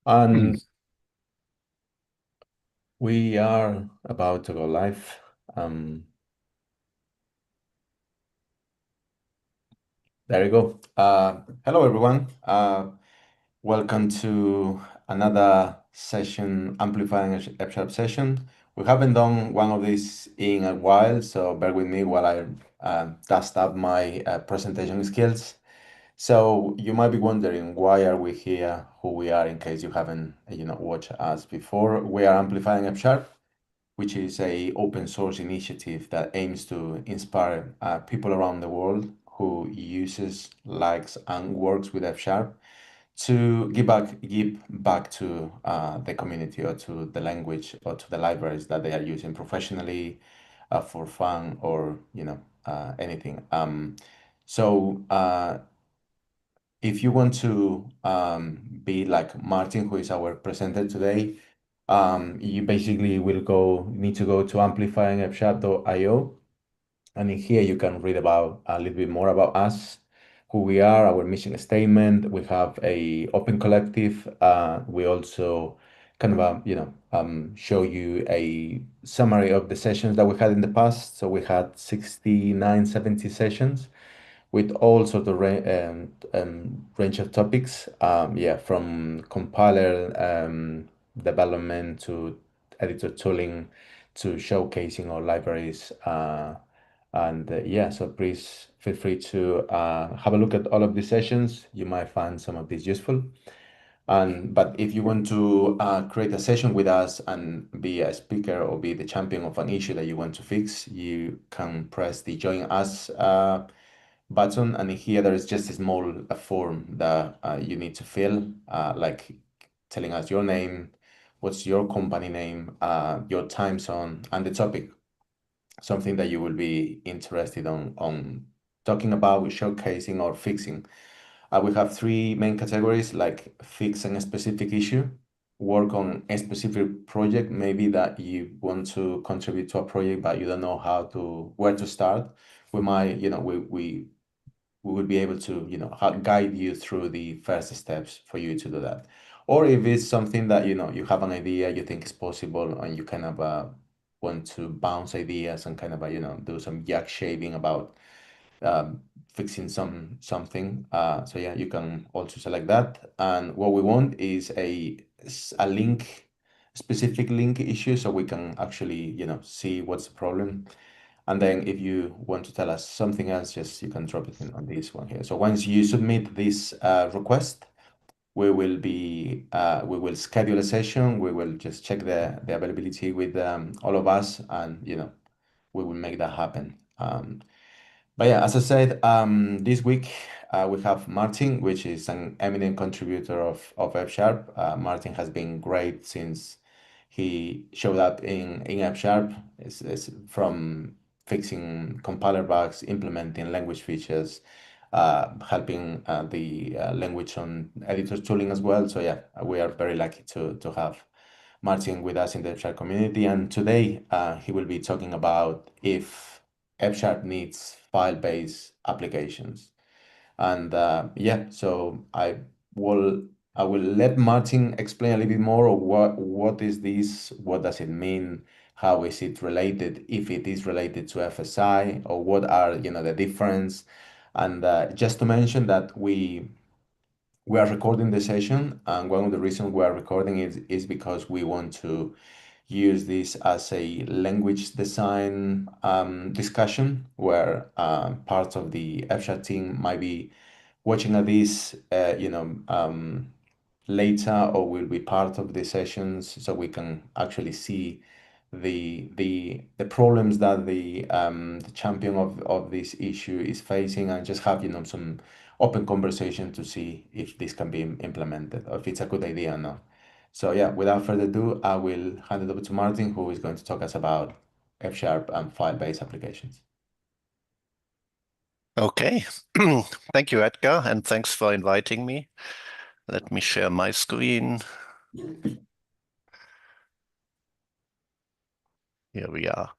And we are about to go live. There you go. Hello, everyone. Welcome to another session, Amplifying F-sharp session. We haven't done one of these in a while, so bear with me while I dust up my presentation skills. So you might be wondering, why are we here, who we are, in case you haven't, watched us before. We are Amplifying F-sharp, which is a open source initiative that aims to inspire people around the world who uses, likes, and works with F Sharp to give back to the community or to the language or to the libraries that they are using professionally for fun or anything. So if you want to be like Martin, who is our presenter today, you basically need to go to amplifyingfsharp.io, and in here you can read about a little bit more about us, who we are, our mission statement. We have a open collective. We also kind of show you a summary of the sessions that we had in the past. So we had 69, 70 sessions with all sort of range of topics. Yeah, from compiler development to editor tooling to showcasing our libraries. And yeah, so please feel free to have a look at all of these sessions. You might find some of these useful. But if you want to create a session with us and be a speaker or be the champion of an issue that you want to fix, you can press the Join Us button, and in here there is just a small form that you need to fill, like telling us your name, what's your company name, your time zone, and the topic, something that you will be interested on talking about, showcasing, or fixing. We have three main categories, like fixing a specific issue, work on a specific project, maybe that you want to contribute to a project, but you don't know where to start. We might, we will be able to, guide you through the first steps for you to do that. Or if it's something that, you have an idea, you think is possible, and you kind of want to bounce ideas and kind of, do some yak shaving about fixing something. So yeah, you can also select that. And what we want is a link, specific link issue, so we can actually, see what's the problem. And then if you want to tell us something else, just you can drop it in on this one here. So once you submit this request, we will schedule a session. We will just check the availability with all of us, and we will make that happen. But yeah, as I said, this week we have Martin, which is an eminent contributor of F Sharp. Martin has been great since he showed up in F Sharp. It's from fixing compiler bugs, implementing language features, helping the language on editor tooling as well. So yeah, we are very lucky to have Martin with us in the F Sharp community. And today he will be talking about if F Sharp needs file-based applications. And yeah, so will I will let Martin explain a little bit more of what is this, what does it mean, how is it related, if it is related to FSI, or what are the difference. And just to mention that we are recording the session, and one of the reasons we are recording is because we want to use this as a language design discussion, where parts of the FSHA team might be watching at this, later, or will be part of the sessions, so we can actually see the problems that the champion of this issue is facing, and just have some open conversation to see if this can be implemented or if it's a good idea or not. So yeah, without further ado, I will hand it over to Martin, who is going to talk us about F Sharp and file-based applications. Okay, thank you, Edgar, and thanks for inviting me. Let me share my screen. Here we are.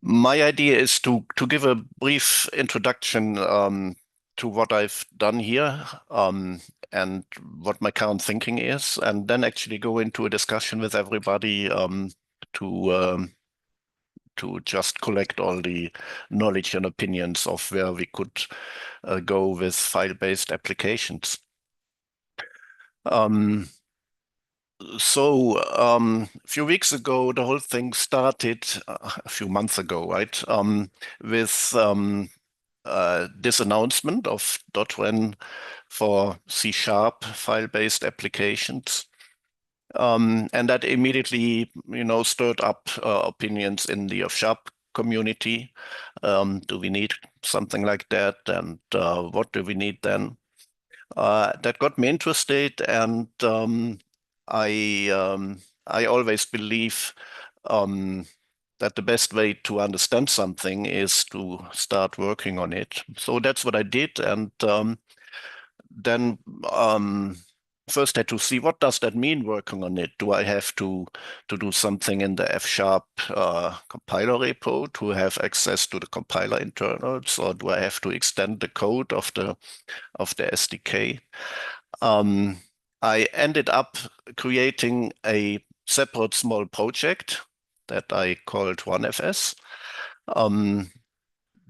My idea is to give a brief introduction to what I've done here and what my current thinking is, and then actually go into a discussion with everybody to just collect all the knowledge and opinions of where we could go with file-based applications. So a few weeks ago, the whole thing started a few months ago, right? With this announcement of .ren for C# file-based applications. And that immediately, stirred up opinions in the F# community. Do we need something like that? And what do we need then? That got me interested, and I always believe that the best way to understand something is to start working on it. So that's what I did, and then first had to see what does that mean working on it. Do I have to do something in the F# compiler repo to have access to the compiler internals, or do I have to extend the code of the SDK? I ended up creating a separate small project that I called OneFS.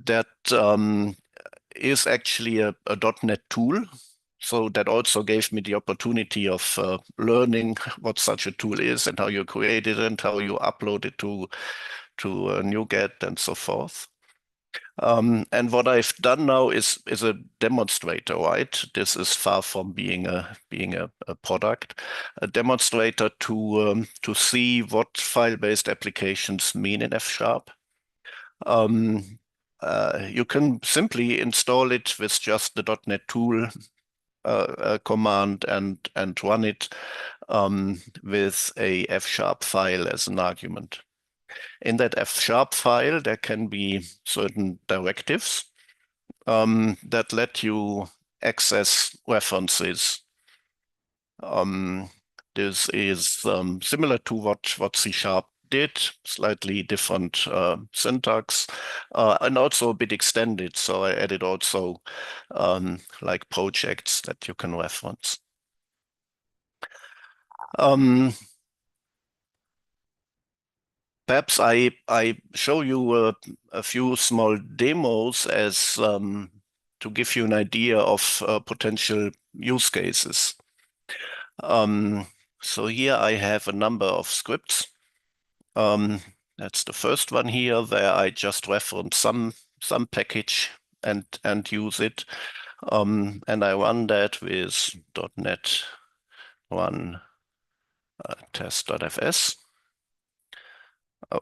That is actually a .NET tool. So that also gave me the opportunity of learning what such a tool is and how you create it and how you upload it to NuGet and so forth. And what I've done now is a demonstrator, right? This is far from being a product. A demonstrator to see what file-based applications mean in F#. You can simply install it with just the .NET tool command and run it with a F# file as an argument. In that F# file, there can be certain directives that let you access references. This is similar to what C# did, slightly different syntax, and also a bit extended. So I added also like projects that you can reference. Perhaps I show you a few small demos as to give you an idea of potential use cases. So here I have a number of scripts. That's the first one here, where I just reference some package and use it, and I run that with .NET run test.fs. Oh,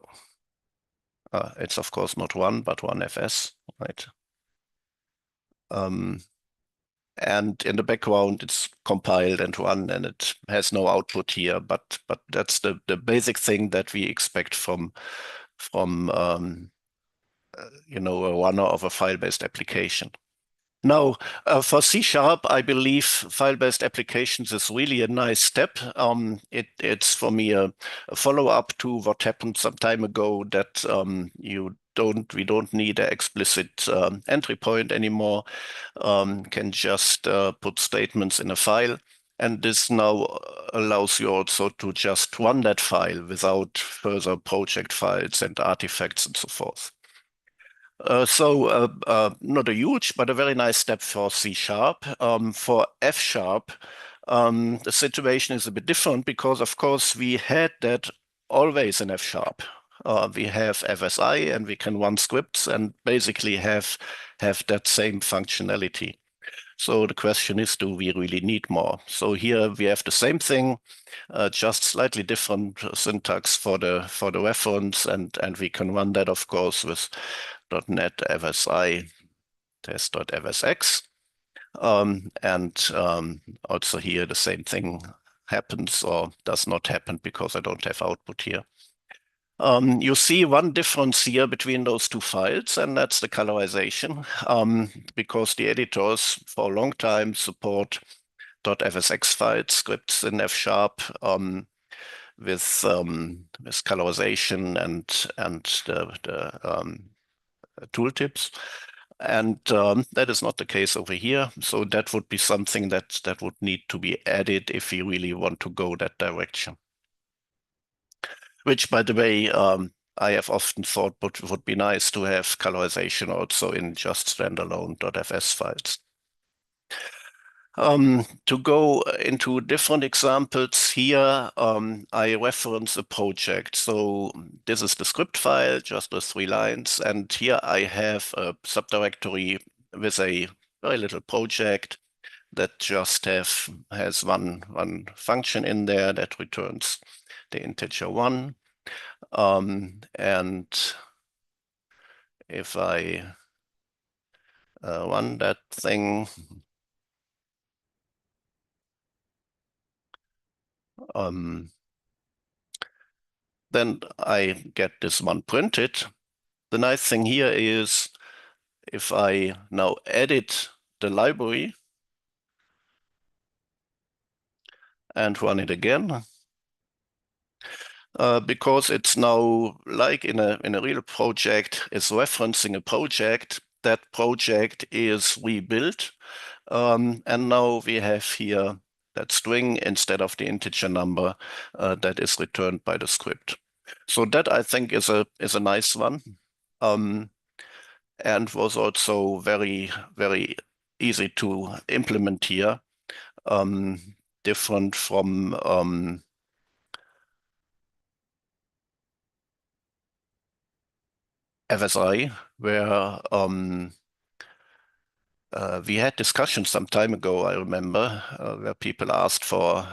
it's of course not one, but OneFS, right? And in the background, it's compiled and run, and it has no output here. But that's the basic thing that we expect from a runner of a file-based application. Now, for C#, I believe file-based applications is really a nice step. It's for me a follow-up to what happened some time ago, that we don't need an explicit entry point anymore. Can just put statements in a file, and this now allows you also to just run that file without further project files and artifacts and so forth. So not a huge, but a very nice step for C#. For F#, the situation is a bit different because, of course, we had that always in F#. We have FSI, and we can run scripts and basically have that same functionality. So the question is, do we really need more? So here we have the same thing, just slightly different syntax for the reference, and we can run that, of course, with .NET FSI test.fsx. And also here the same thing happens or does not happen because I don't have output here. You see one difference here between those two files, and that's the colorization, because the editors for a long time support .fsx file scripts in F# with colorization and the tooltips. And that is not the case over here. So that would be something that would need to be added if we really want to go that direction. Which, by the way, I have often thought would be nice to have colorization also in just standalone .fs files. To go into different examples here, I reference a project. So this is the script file, just those 3 lines. And here I have a subdirectory with a very little project that just has one function in there that returns the integer 1. And if I run that thing, then I get this one printed. The nice thing here is if I now edit the library and run it again, because it's now like in a real project, it's referencing a project. That project is rebuilt, and now we have here that string instead of the integer number that is returned by the script. So that I think is a nice one, and was also very easy to implement here, different from FSI, where we had discussions some time ago, I remember, where people asked for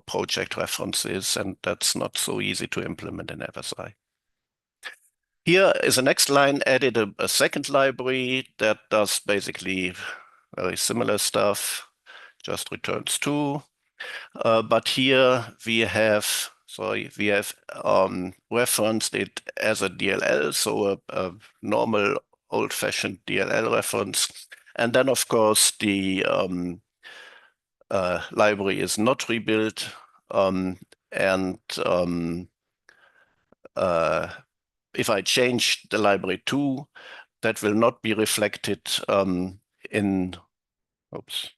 project references, and that's not so easy to implement in FSI. Here is the next line, added a second library that does basically very similar stuff, just returns 2. But here we have referenced it as a DLL, so a normal old-fashioned DLL reference. And then, of course, the library is not rebuilt. If I change the library to, that will not be reflected in, oops.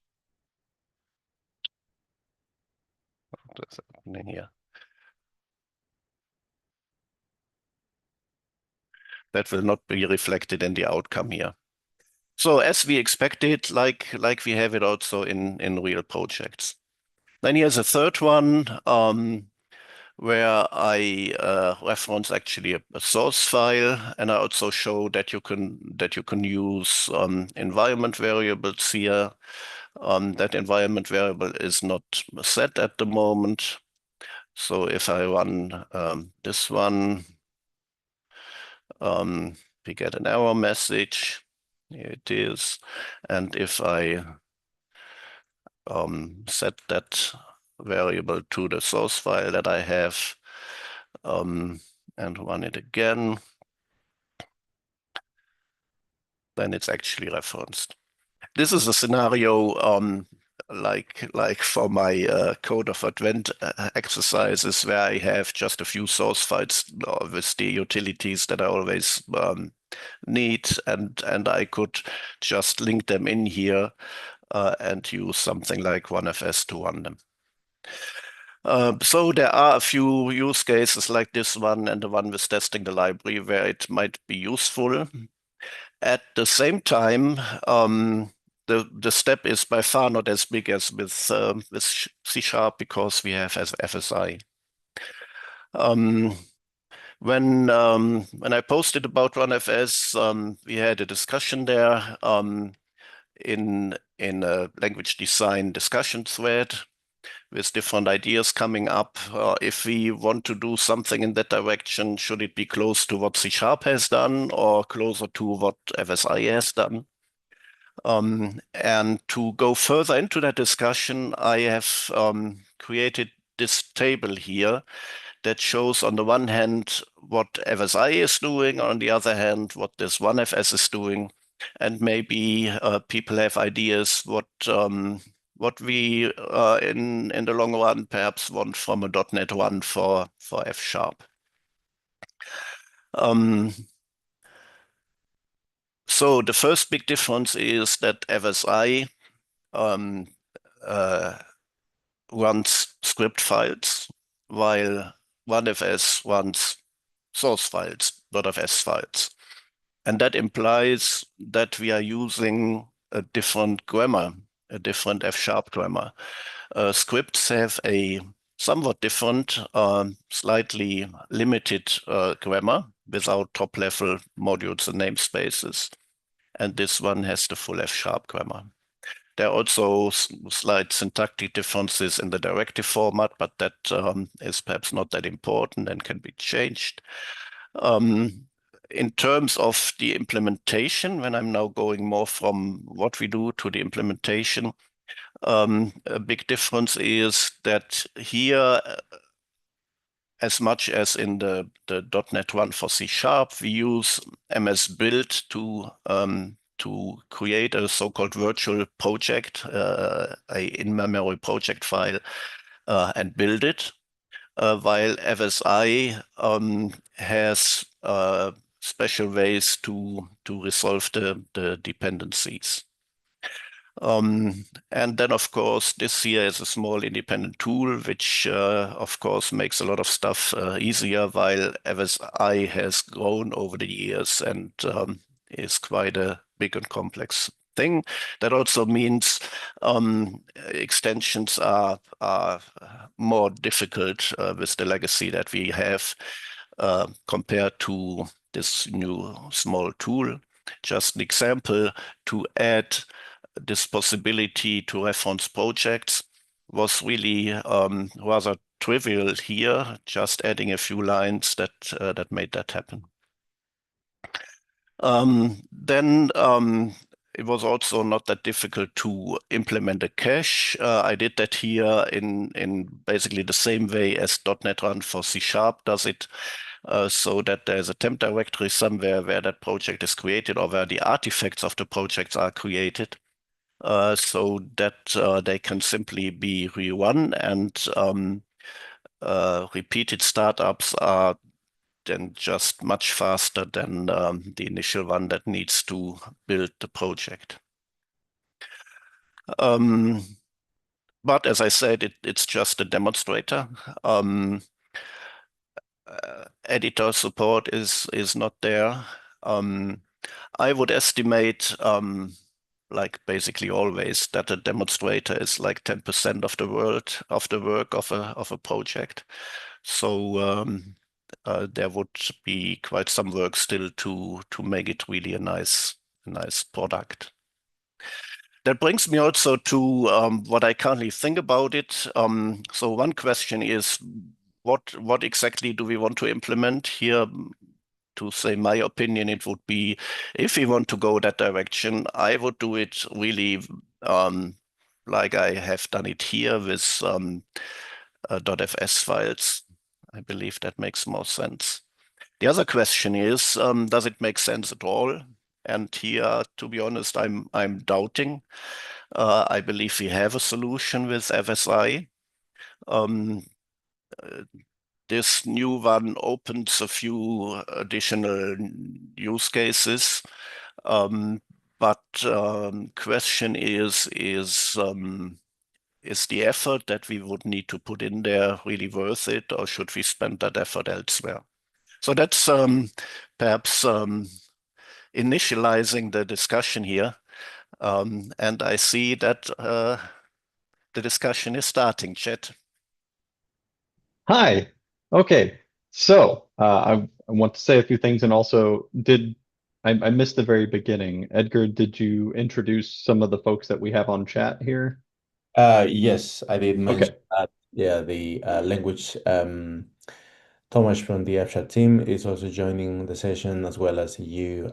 What's happening here? That will not be reflected in the outcome here. So as we expected, like we have it also in real projects. Then here's a third one where I reference actually a source file, and I also show that you can use environment variables here. That environment variable is not set at the moment. So if I run this one, we get an error message. Here it is. And if I set that variable to the source file that I have and run it again, then it's actually referenced. This is a scenario like for my Code of Advent exercises, where I have just a few source files with the utilities that I always need, and I could just link them in here and use something like OneFS to run them. So there are a few use cases like this one and the one with testing the library where it might be useful. At the same time, the step is by far not as big as with C# because we have as FSI. When I posted about OneFS, we had a discussion there in a language design discussion thread with different ideas coming up. If we want to do something in that direction, should it be close to what C# has done or closer to what FSI has done? And to go further into that discussion, I have created this table here that shows on the one hand what FSI is doing, on the other hand what this OneFS is doing, and maybe people have ideas what we in the long run perhaps want from a .NET 1 for F#. So the first big difference is that FSI um, uh, runs script files, while OneFS runs source files, .fs files. And that implies that we are using a different grammar, a different F-sharp grammar. Scripts have a somewhat different, slightly limited grammar without top-level modules and namespaces. And this one has the full F-sharp grammar. There are also slight syntactic differences in the directive format, but that is perhaps not that important and can be changed. In terms of the implementation, when I'm now going more from what we do to the implementation, a big difference is that here, as much as in the .NET Run for C#, we use MS Build to create a so-called virtual project, a in-memory project file, and build it. While FSI has special ways to resolve the dependencies. And then, of course, this here is a small independent tool, which, of course, makes a lot of stuff easier, while FSI has grown over the years and is quite a big and complex thing. That also means extensions are more difficult with the legacy that we have compared to this new small tool. Just an example, to add this possibility to reference projects was really rather trivial here, just adding a few lines that made that happen. Then it was also not that difficult to implement a cache. I did that here in basically the same way as .NET Run for C# does it, so that there's a temp directory somewhere where that project is created or where the artifacts of the projects are created, so that they can simply be rerun, and repeated startups are then just much faster than the initial one that needs to build the project. But as I said, it's just a demonstrator. Editor support is not there. I would estimate, like basically always, that a demonstrator is like 10% of the work of a project. So there would be quite some work still to make it really a nice product. That brings me also to what I currently think about it. So one question is, what exactly do we want to implement here? To say my opinion, it would be, if we want to go that direction, I would do it really like I have done it here with .fs files. I believe that makes more sense. The other question is, does it make sense at all? And here, to be honest, I'm doubting. I believe we have a solution with FSI. This new one opens a few additional use cases, but question is the effort that we would need to put in there really worth it, or should we spend that effort elsewhere? So that's perhaps initializing the discussion here, and I see that the discussion is starting, Chet. Hi. Okay. So I want to say a few things, and also I missed the very beginning. Edgar, did you introduce some of the folks that we have on chat here? Yes, I did mention Okay. that. Yeah, the language Thomas from the Fchat team is also joining the session, as well as you.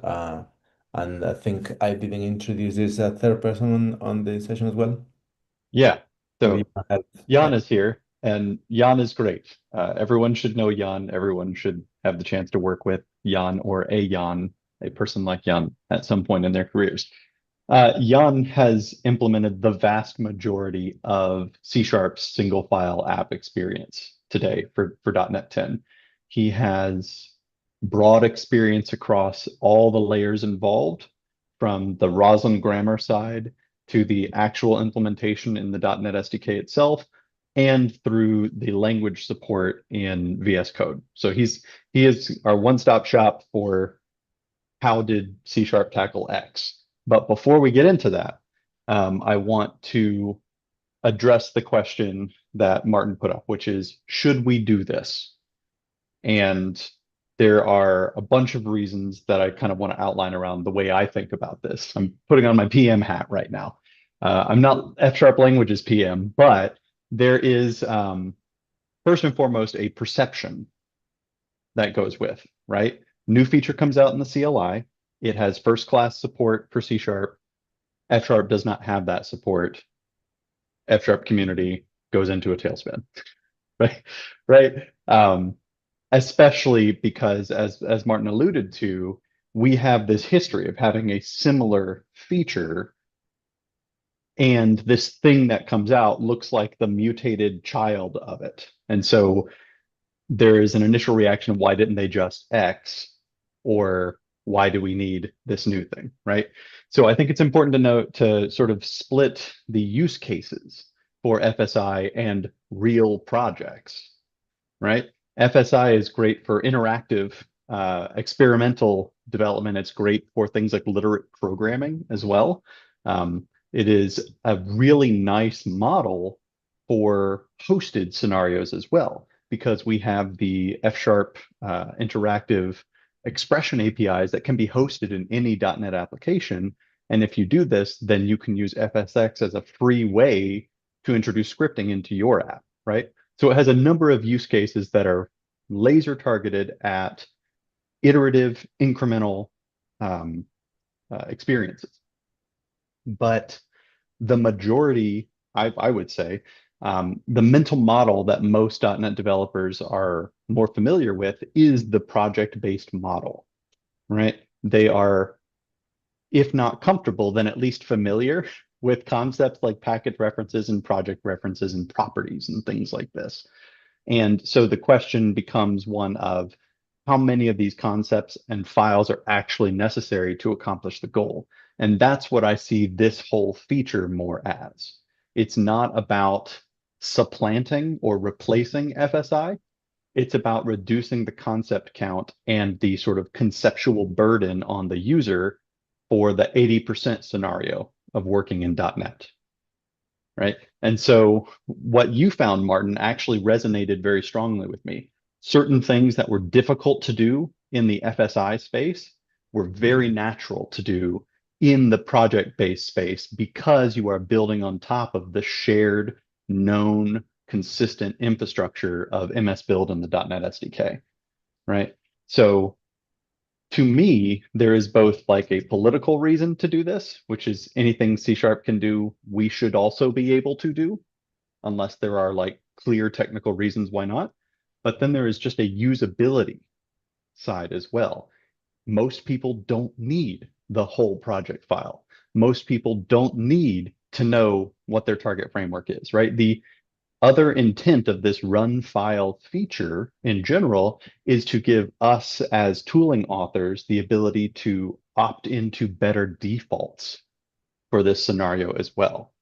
And I think I didn't introduce this third person on the session as well. Yeah. Maybe you So have, Jan is here, and Jan is great. Everyone should know Jan. Everyone should have the chance to work with Jan, or a Jan, a person like Jan, at some point in their careers. Jan has implemented the vast majority of C#'s single file app experience today for .NET 10. He has broad experience across all the layers involved, from the Roslyn grammar side to the actual implementation in the .NET SDK itself, and through the language support in VS Code. So he is our one-stop shop for how did C# tackle X. But before we get into that, I want to address the question that Martin put up, which is, should we do this? And there are a bunch of reasons that I kind of want to outline around the way I think about this. I'm putting on my PM hat right now. I'm not F# languages PM, but there is, first and foremost, a perception that goes with, right? New feature comes out in the CLI. It has first-class support for C#. F# does not have that support. F# community goes into a tailspin, right? Right. Especially because, as Martin alluded to, we have this history of having a similar feature, and this thing that comes out looks like the mutated child of it. And so there is an initial reaction, why didn't they just X? Or why do we need this new thing, right? So I think it's important to note, to sort of split the use cases for FSI and real projects, right? FSI is great for interactive, experimental development. It's great for things like literate programming as well. It is a really nice model for hosted scenarios as well, because we have the F# interactive expression APIs that can be hosted in any .NET application. And if you do this, then you can use FSX as a free way to introduce scripting into your app, right? So it has a number of use cases that are laser targeted at iterative, incremental experiences. But the majority, I would say, the mental model that most .NET developers are more familiar with is the project-based model, right? They are, if not comfortable, then at least familiar with concepts like package references and project references and properties and things like this. And so the question becomes one of how many of these concepts and files are actually necessary to accomplish the goal. And that's what I see this whole feature more as. It's not about supplanting or replacing FSI. It's about reducing the concept count and the sort of conceptual burden on the user for the 80% scenario of working in .NET, right? And so what you found, Martin, actually resonated very strongly with me. Certain things that were difficult to do in the FSI space were very natural to do in the project-based space, because you are building on top of the shared, known, consistent infrastructure of MS Build and the .NET SDK, right? So to me, there is both like a political reason to do this, which is anything C# can do, we should also be able to do, unless there are like clear technical reasons why not. But then there is just a usability side as well. Most people don't need the whole project file. Most people don't need to know what their target framework is, right? The other intent of this run file feature in general is to give us as tooling authors the ability to opt into better defaults for this scenario as well.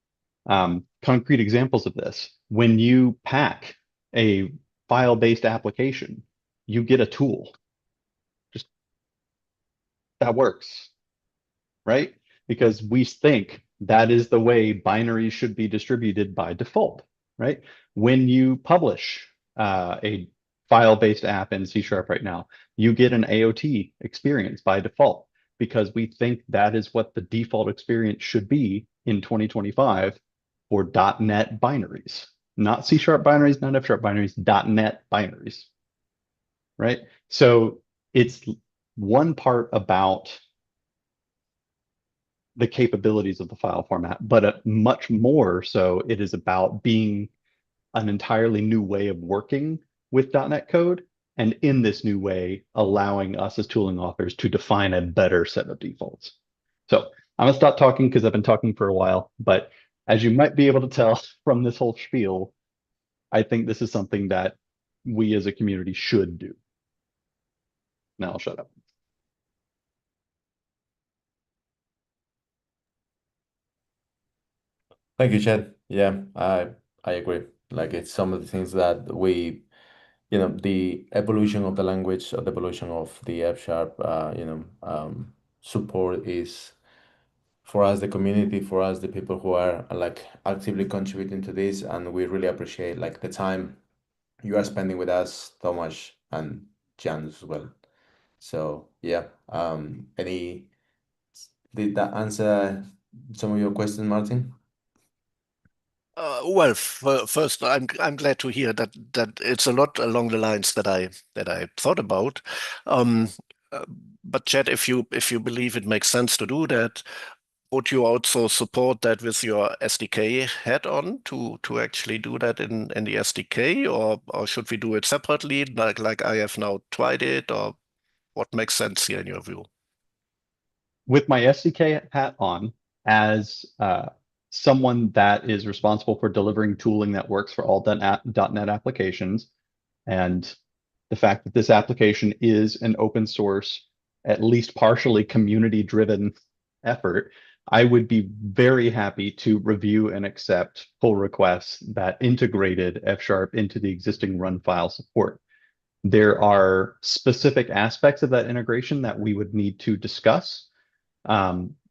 Concrete examples of this: when you pack a file-based application, you get a tool. Just that works, right? Because we think that is the way binaries should be distributed by default, right? When you publish a file-based app in C# right now, you get an AOT experience by default, because we think that is what the default experience should be in 2025 for .NET binaries. Not C# binaries, not F# binaries, .NET binaries, right? So it's one part about the capabilities of the file format, but much more so it is about being an entirely new way of working with .NET code, and in this new way, allowing us as tooling authors to define a better set of defaults. So I'm gonna stop talking because I've been talking for a while, but as you might be able to tell from this whole spiel, I think this is something that we as a community should do. Now I'll shut up. Thank you, Chad. Yeah, I agree. Like it's some of the things that the evolution of the language, or the evolution of the F sharp, support is for us, the community, for us, the people who are like actively contributing to this, and we really appreciate like the time you are spending with us, Tomasz and Jan as well. So yeah, did that answer some of your questions, Martin? Well, first, I'm glad to hear that it's a lot along the lines that I thought about. Um, uh, but Chad, if you believe it makes sense to do that, would you also support that with your SDK head on to actually do that in the SDK, or should we do it separately, like I have now tried it, or what makes sense here in your view? With my SDK hat on, as someone that is responsible for delivering tooling that works for all .NET applications, and the fact that this application is an open source, at least partially community-driven effort, I would be very happy to review and accept pull requests that integrated F# into the existing run file support. There are specific aspects of that integration that we would need to discuss.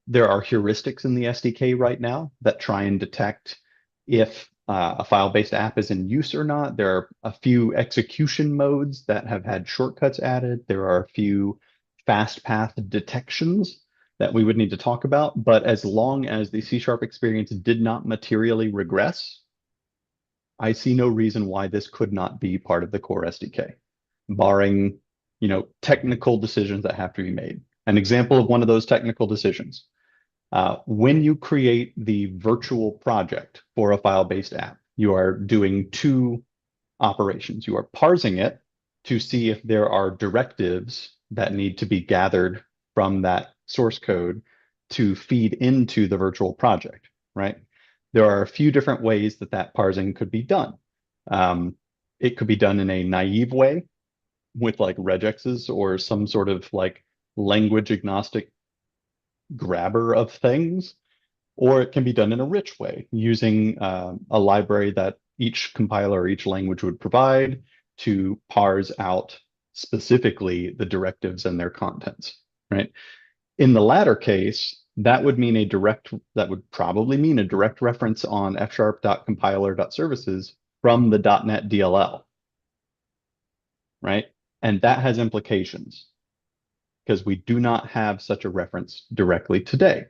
There are heuristics in the SDK right now that try and detect if a file-based app is in use or not. There are a few execution modes that have had shortcuts added. There are a few fast path detections that we would need to talk about. But as long as the C# experience did not materially regress, I see no reason why this could not be part of the core SDK, barring, technical decisions that have to be made. An example of one of those technical decisions. When you create the virtual project for a file-based app, you are doing two operations. You are parsing it to see if there are directives that need to be gathered from that source code to feed into the virtual project, right? There are a few different ways that parsing could be done. It could be done in a naive way with like regexes or some sort of like language agnostic grabber of things, or it can be done in a rich way using a library that each compiler or each language would provide to parse out specifically the directives and their contents, right? In the latter case, that would probably mean a direct reference on fsharp.compiler.services from the .NET DLL, right? And that has implications because we do not have such a reference directly today.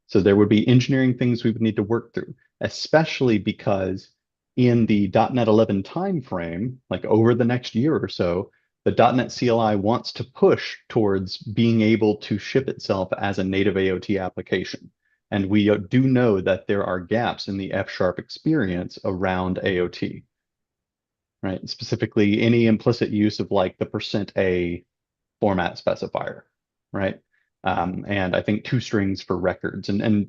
So there would be engineering things we would need to work through, especially because in the .NET 11 timeframe, like over the next year or so, the .NET CLI wants to push towards being able to ship itself as a native AOT application. And we do know that there are gaps in the F# experience around AOT, right? Specifically, any implicit use of like the %A format specifier, right? And I think toStrings for records and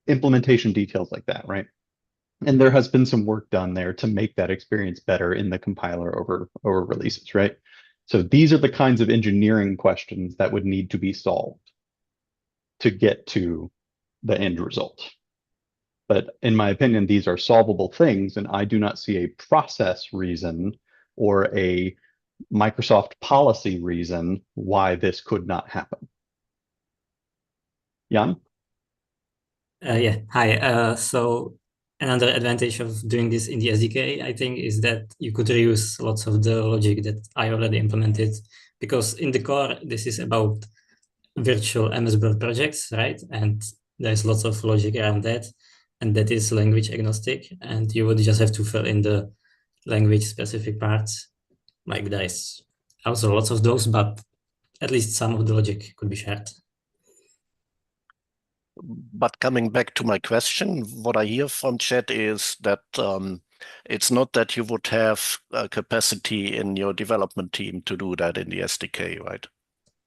implementation details like that, right? And there has been some work done there to make that experience better in the compiler over releases, right? So these are the kinds of engineering questions that would need to be solved to get to the end result. But in my opinion, these are solvable things, and I do not see a process reason or a Microsoft policy reason why this could not happen. Jan? Yeah, hi. So another advantage of doing this in the SDK, I think, is that you could reuse lots of the logic that I already implemented, because in the core, this is about virtual MSBuild projects, right? And there's lots of logic around that, and that is language agnostic, and you would just have to fill in the language specific parts. Like there's also lots of those, but at least some of the logic could be shared. But coming back to my question, what I hear from Chad is that it's not that you would have a capacity in your development team to do that in the SDK, right?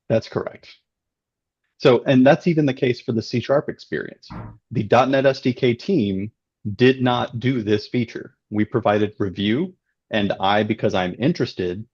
That's correct. So, and that's even the case for the C# experience. The .NET SDK team did not do this feature. We provided review, and I, because I'm interested,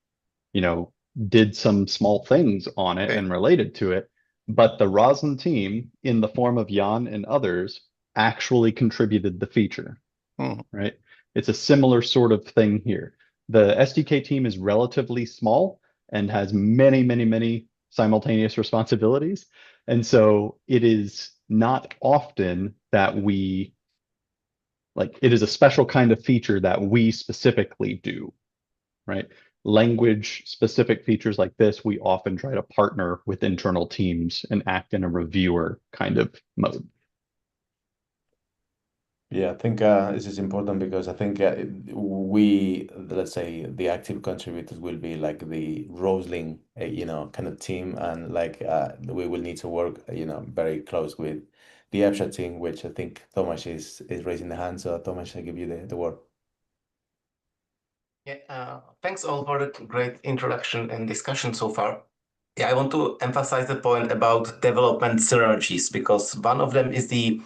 did some small things on it Okay. and related to it. But the Roslyn team, in the form of Jan and others, actually contributed the feature, Mhm. right? It's a similar sort of thing here. The SDK team is relatively small and has many, many, many simultaneous responsibilities. And so it is not often that it is a special kind of feature that we specifically do, right? Language specific features like this, we often try to partner with internal teams and act in a reviewer kind of mode. Yeah, I think this is important because I think let's say, the active contributors will be like the Rosling, kind of team, and like we will need to work, very close with the Epsha team, which I think Thomas is raising the hand. So Thomas, I give you the word. Yeah, thanks all for the great introduction and discussion so far. Yeah, I want to emphasize the point about development synergies, because one of them is the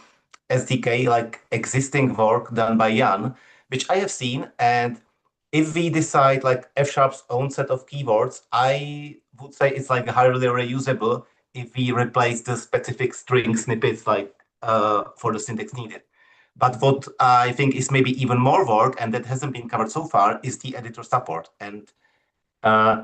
SDK, like existing work done by Jan, which I have seen. And if we decide like F-Sharp's own set of keywords, I would say it's like highly reusable if we replace the specific string snippets like for the syntax needed. But what I think is maybe even more work, and that hasn't been covered so far, is the editor support. And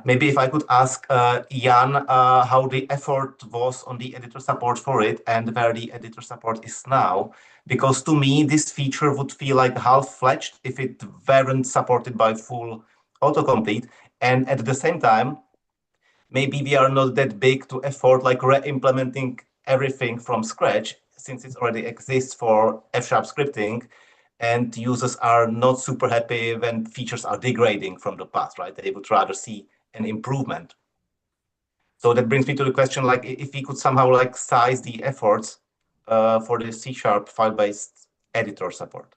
maybe if I could ask Jan how the effort was on the editor support for it and where the editor support is now, because to me, this feature would feel like half-fledged if it weren't supported by full autocomplete. And at the same time, maybe we are not that big to afford like re-implementing everything from scratch, since it already exists for F-sharp scripting, and users are not super happy when features are degrading from the past, right? They would rather see an improvement. So that brings me to the question, like if we could somehow like size the efforts for the C# file-based editor support.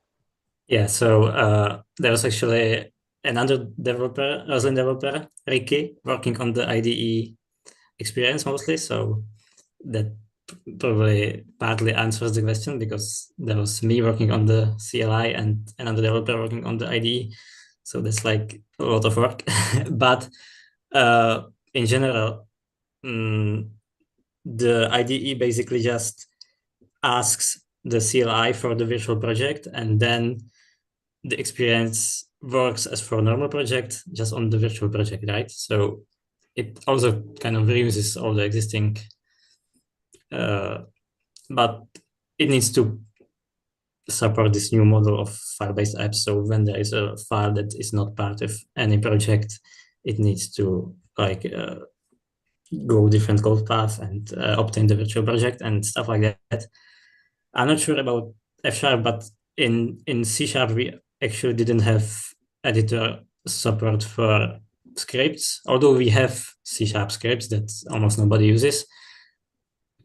Yeah, so there was actually another developer, Roslyn developer, Ricky, working on the IDE experience mostly. So that probably partly answers the question, because there was me working on the CLI and another developer working on the IDE. So that's like a lot of work. But in general, the IDE basically just asks the CLI for the virtual project, and then the experience works as for a normal project, just on the virtual project, right? So it also kind of reuses all the existing, but it needs to support this new model of file-based apps. So when there is a file that is not part of any project, it needs to like go different code path and obtain the virtual project and stuff like that. I'm not sure about F#, but in C# we actually didn't have editor support for scripts, although we have C# scripts that almost nobody uses.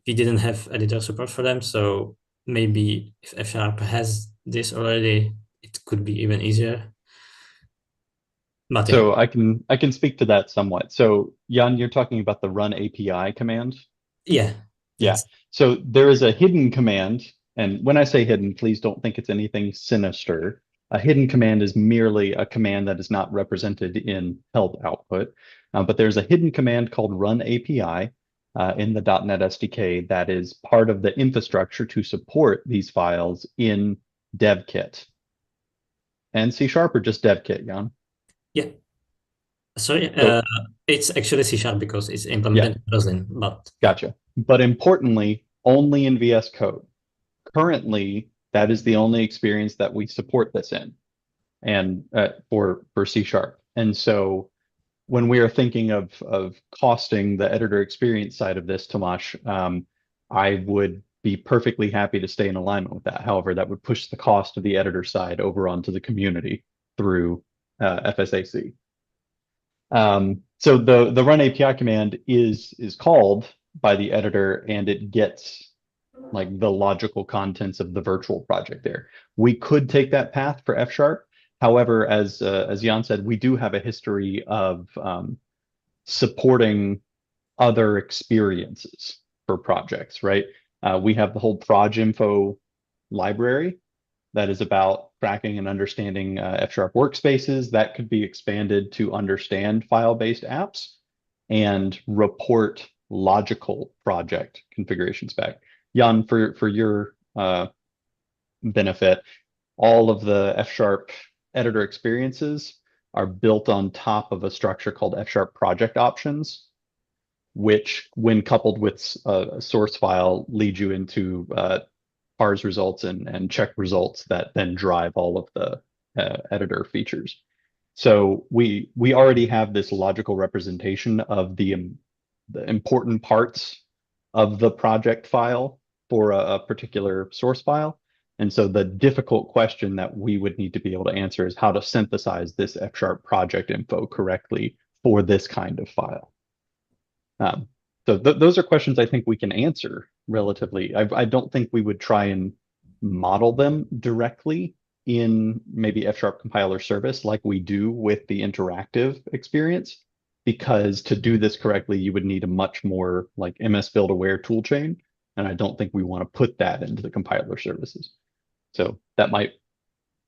We didn't have editor support for them, so maybe if F# has this already, it could be even easier. But So I can speak to that somewhat. So Jan, you're talking about the run API command. yeah. Yeah. So there is a hidden command, and when I say hidden, please don't think it's anything sinister. A hidden command is merely a command that is not represented in help output. But there's a hidden command called run API in the .NET SDK that is part of the infrastructure to support these files in DevKit. And C# or just DevKit, Jan? Yeah. Sorry, So- it's actually C# because it's implemented in Roslyn, but Gotcha. But importantly, only in VS Code. Currently, that is the only experience that we support this in, and for C#. And so when we are thinking of costing the editor experience side of this, Tomasz, I would be perfectly happy to stay in alignment with that. However, that would push the cost of the editor side over onto the community through FSAC. So the run API command is called by the editor, and it gets like the logical contents of the virtual project there. We could take that path for F#. However, as Jan said, we do have a history of supporting other experiences for projects, right? We have the whole ProjInfo library that is about tracking and understanding F# workspaces that could be expanded to understand file-based apps and report logical project configuration spec. Jan, for your benefit, all of the F# editor experiences are built on top of a structure called F# project options, which, when coupled with a source file, lead you into parse results and check results that then drive all of the editor features. So we already have this logical representation of the important parts of the project file for a particular source file. And so the difficult question that we would need to be able to answer is how to synthesize this F# project info correctly for this kind of file. So those are questions I think we can answer relatively. I don't think we would try and model them directly in maybe F# compiler service like we do with the interactive experience, because to do this correctly, you would need a much more like MS Build aware toolchain. And I don't think we want to put that into the compiler services. So that might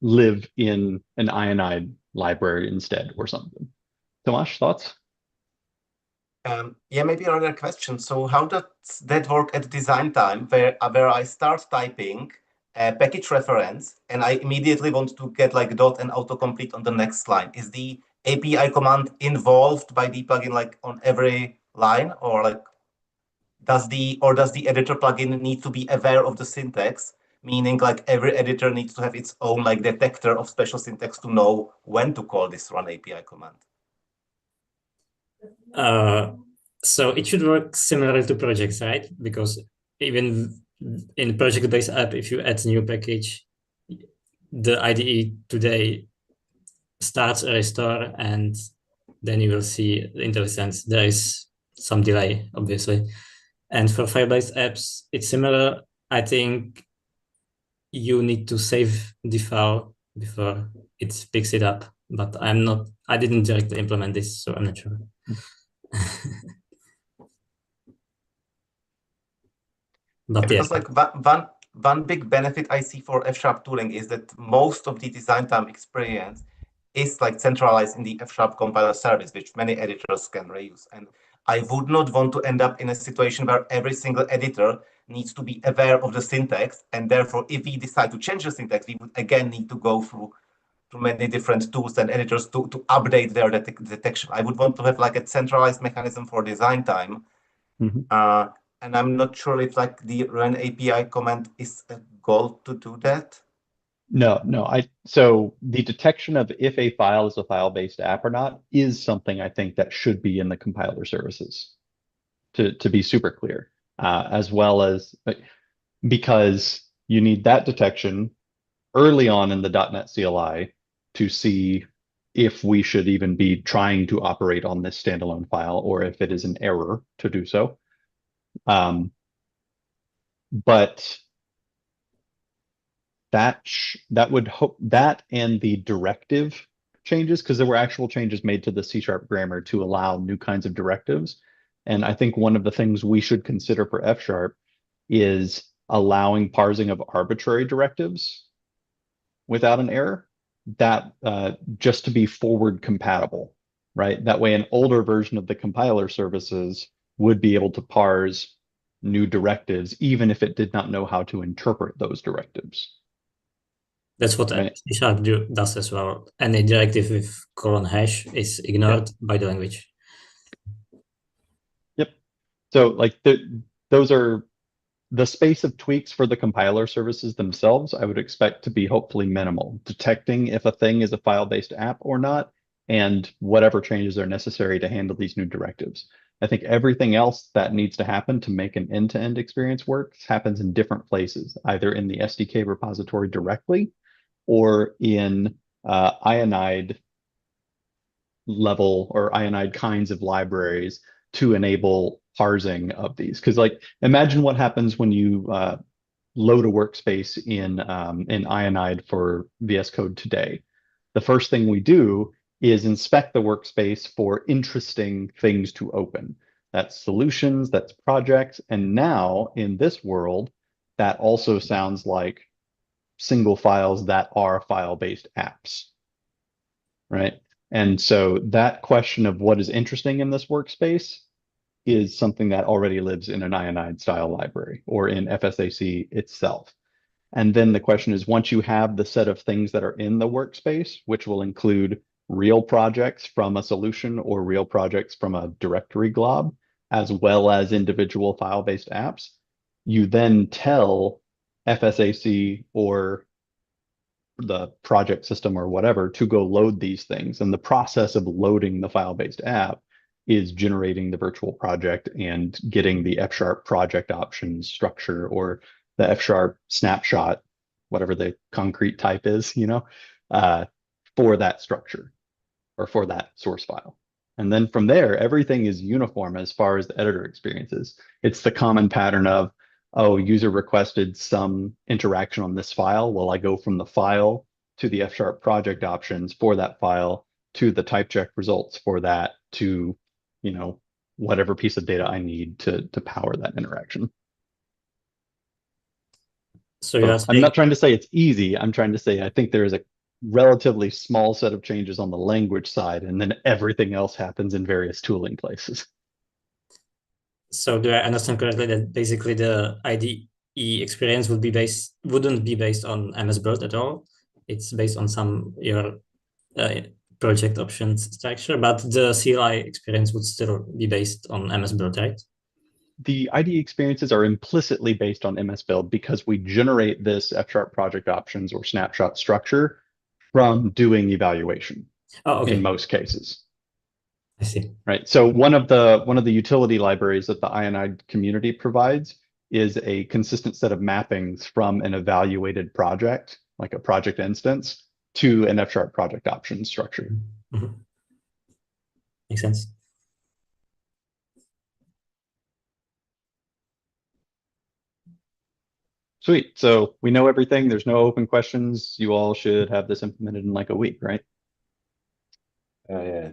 live in an IONIDE library instead or something. Tomasz, thoughts? Yeah, maybe another question. So how does that work at design time, where I start typing a package reference and I immediately want to get like dot and autocomplete on the next line? Is the API command involved by the plugin like on every line, or like does the editor plugin need to be aware of the syntax? Meaning like every editor needs to have its own like detector of special syntax to know when to call this run API command. So it should work similar to projects, right? Because even in project-based app, if you add new package, the IDE today starts a restore, and then you will see the IntelliSense. There is some delay, obviously. And for file-based apps, it's similar. I think you need to save the file before it picks it up, but I didn't directly implement this, so I'm not sure. But because yeah. like one big benefit I see for F# tooling is that most of the design time experience is like centralized in the F# compiler service, which many editors can reuse. And I would not want to end up in a situation where every single editor needs to be aware of the syntax, and therefore, if we decide to change the syntax, we would again need to go through many different tools and editors to update their detection. I would want to have like a centralized mechanism for design time. Mm-hmm. And I'm not sure if like the run API command is a goal to do that. No. So the detection of if a file is a file-based app or not is something I think that should be in the compiler services, to be super clear, as well as because you need that detection early on in the .NET CLI to see if we should even be trying to operate on this standalone file or if it is an error to do so. But that would hope that, and the directive changes, because there were actual changes made to the C# grammar to allow new kinds of directives. And I think one of the things we should consider for F# is allowing parsing of arbitrary directives without an error, that just to be forward compatible, right? That way an older version of the compiler services would be able to parse new directives, even if it did not know how to interpret those directives. That's what Right. C# does as well. Any directive with :# is ignored by the language. Yep. So like those are the space of tweaks for the compiler services themselves. I would expect to be hopefully minimal, detecting if a thing is a file-based app or not, and whatever changes are necessary to handle these new directives. I think everything else that needs to happen to make an end-to-end experience work happens in different places, either in the SDK repository directly or in IONIDE level or IONIDE kinds of libraries to enable parsing of these. Because like, imagine what happens when you load a workspace in IONIDE for VS Code today. The first thing we do is inspect the workspace for interesting things to open. That's solutions, that's projects. And now in this world, that also sounds like single files that are file-based apps, right? And so that question of what is interesting in this workspace is something that already lives in an IONIDE style library or in FSAC itself. And then the question is, once you have the set of things that are in the workspace, which will include real projects from a solution or real projects from a directory glob, as well as individual file-based apps, you then tell FSAC or the project system or whatever to go load these things. And the process of loading the file-based app is generating the virtual project and getting the F# project options structure or the F# snapshot, whatever the concrete type is, for that structure or for that source file. And then from there, everything is uniform as far as the editor experiences. It's the common pattern of, oh, user requested some interaction on this file. Well, I go from the file to the F# project options for that file to the type check results for that to, whatever piece of data I need to power that interaction. So you're I'm saying, not trying to say it's easy. I'm trying to say I think there is a relatively small set of changes on the language side, and then everything else happens in various tooling places. so do I understand correctly that basically the IDE experience wouldn't be based on MS-Build at all? It's based on your project options structure, but the CLI experience would still be based on MS-Build, right? The IDE experiences are implicitly based on MS-Build because we generate this F# project options or snapshot structure from doing evaluation in most cases. I see. Right. So one of the utility libraries that the IONIDE community provides is a consistent set of mappings from an evaluated project, like a project instance, to an F# project option structure. Mm-hmm. Makes sense. Sweet. So we know everything. There's no open questions. You all should have this implemented in like a week, right? Yeah,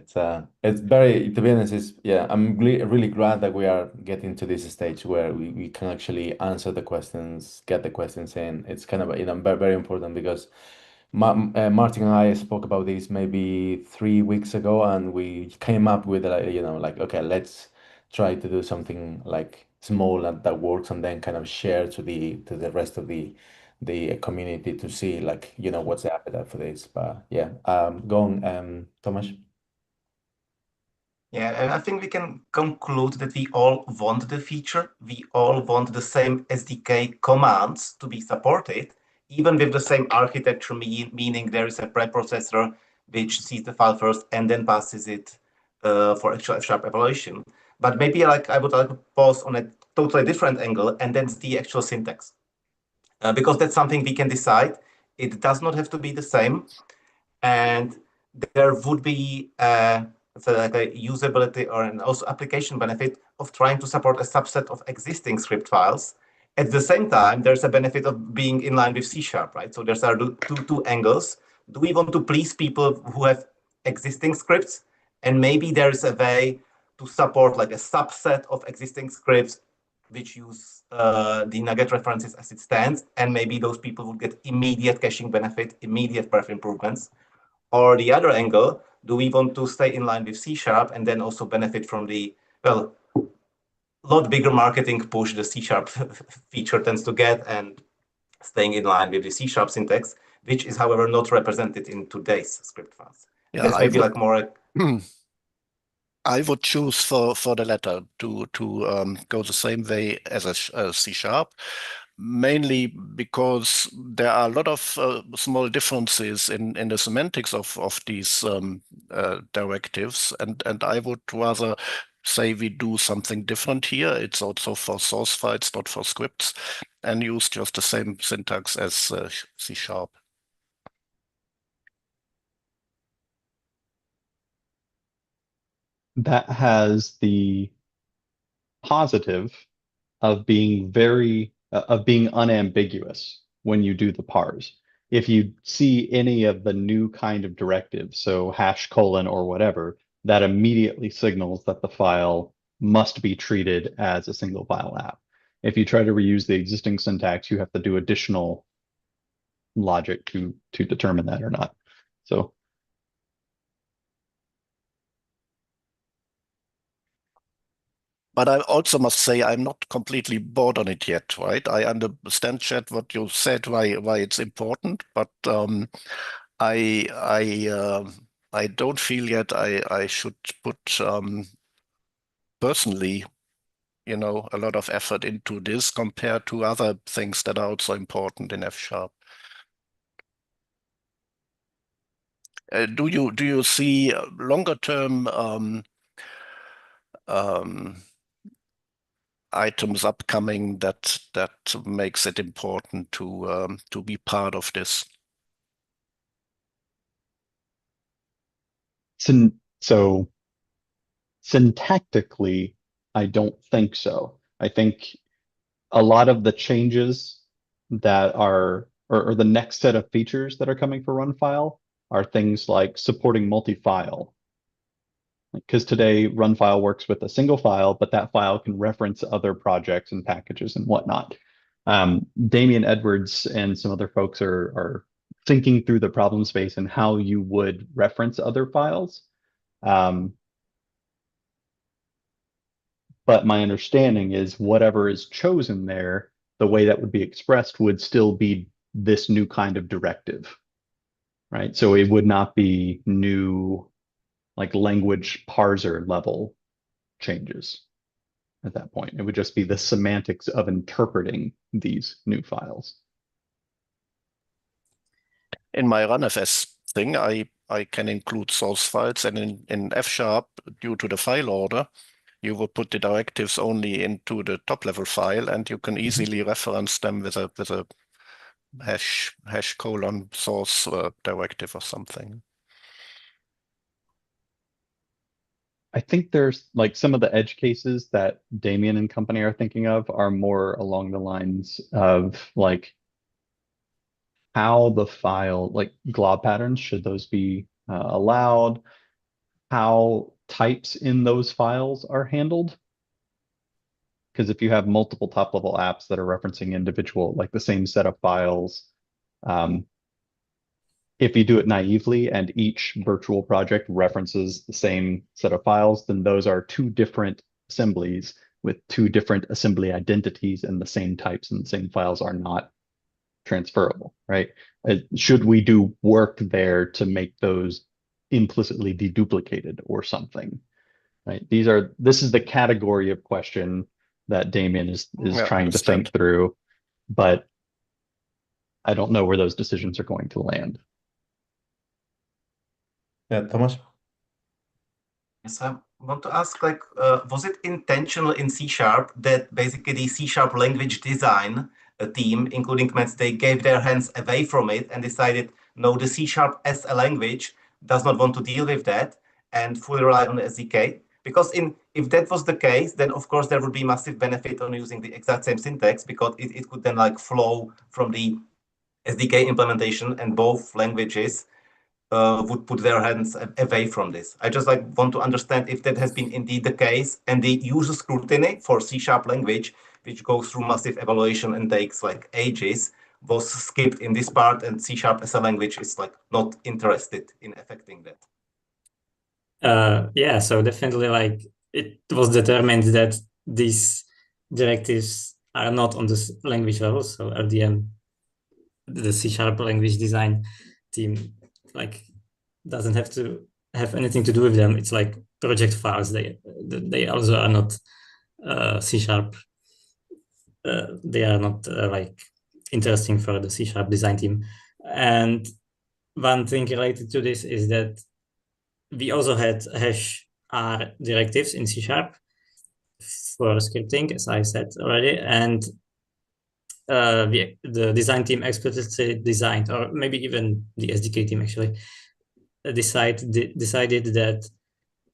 it's very, to be honest, I'm really glad that we are getting to this stage where we can actually answer the questions, get the questions in. It's kind of, very, very important because Martin and I spoke about this maybe 3 weeks ago, and we came up with okay, let's try to do something like small and that works, and then kind of share to the rest of the community to see what's the appetite for this. But yeah, go on, Thomas. Yeah, and I think we can conclude that we all want the feature. We all want the same SDK commands to be supported, even with the same architecture, meaning there is a preprocessor which sees the file first and then passes it for actual F# evaluation. But maybe I would like to pause on a totally different angle, and that's the actual syntax. Because that's something we can decide. It does not have to be the same. And there would be like a usability or an also application benefit of trying to support a subset of existing script files. At the same time, there's a benefit of being in line with C#, right? So there's two angles. Do we want to please people who have existing scripts? And maybe there's a way to support like a subset of existing scripts which use the NuGet references as it stands, and maybe those people would get immediate caching benefit, immediate perf improvements. Or the other angle, do we want to stay in line with C# and then also benefit from the, lot bigger marketing push the C# feature tends to get, and staying in line with the C# syntax, which is, however, not represented in today's script files. Yeah, that's maybe like more. I would choose for the latter to go the same way as a C#, mainly because there are a lot of small differences in the semantics of these directives, and I would rather say we do something different here. It's also for source files, not for scripts, and use just the same syntax as C#. That has the positive of being unambiguous when you do the parse. If you see any of the new kind of directives, so # or whatever, that immediately signals that the file must be treated as a single file app. If you try to reuse the existing syntax, you have to do additional logic to determine that or not. So But I also must say I'm not completely bored on it yet, right? I understand, Chad, what you said, why it's important, but I don't feel yet I should put personally, a lot of effort into this compared to other things that are also important in F#. Do you see longer term items upcoming that makes it important to be part of this? So syntactically, I don't think so. I think a lot of the changes that are, or the next set of features that are coming for Runfile are things like supporting multi-file. Because today Runfile works with a single file, but that file can reference other projects and packages and whatnot. Damien Edwards and some other folks are thinking through the problem space and how you would reference other files. But my understanding is whatever is chosen there, the way that would be expressed would still be this new kind of directive, right? So it would not be new, like language parser level changes at that point. It would just be the semantics of interpreting these new files. In my runfs thing, I can include source files, and in F#, due to the file order, you will put the directives only into the top level file, and you can easily reference them with a #: source directive or something. I think there's like some of the edge cases that Damien and company are thinking of are more along the lines of like how the file, like glob patterns, should those be allowed? How types in those files are handled? Because if you have multiple top level apps that are referencing individual, like the same set of files, if you do it naively and each virtual project references the same set of files, then those are two different assemblies with two different assembly identities, and the same types and the same files are not transferable, right? Should we do work there to make those implicitly deduplicated or something, right? This is the category of question that Damien is trying to think through, but I don't know where those decisions are going to land. Yeah, Thomas? Yes, I want to ask, like, was it intentional in C# that basically the C# language design team, including Metz, they gave their hands away from it and decided, no, the C# as a language does not want to deal with that and fully rely on the SDK? Because if that was the case, then of course there would be massive benefit on using the exact same syntax, because it could then like flow from the SDK implementation, and both languages would put their hands away from this. I just like want to understand if that has been indeed the case, and the user scrutiny for C# language, which goes through massive evaluation and takes like ages, was skipped in this part, and C# as a language is like not interested in affecting that. Yeah, so definitely like it was determined that these directives are not on this language level. So RDM, the C# language design team, like doesn't have to have anything to do with them. It's like project files. They also are not C#. They are not like interesting for the C# design team. And one thing related to this is that we also had #r directives in C# for scripting, as I said already, and the design team explicitly designed, or maybe even the SDK team actually, decided that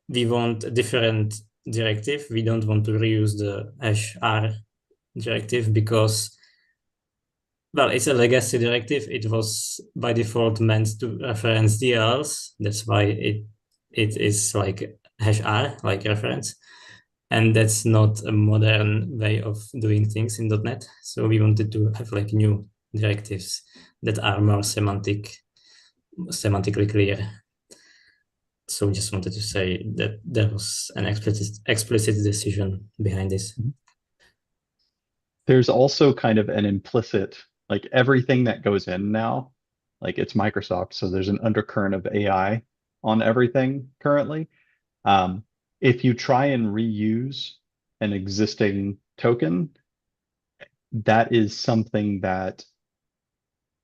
we want a different directive. We don't want to reuse the #r directive because, well, it's a legacy directive. It was by default meant to reference DLLs. That's why it is like #r, like reference. And that's not a modern way of doing things in .NET. So we wanted to have like new directives that are more semantically clear. So just wanted to say that there was an explicit decision behind this. There's also kind of an implicit, like everything that goes in now, like it's Microsoft, so there's an undercurrent of AI on everything currently. If you try and reuse an existing token, that is something that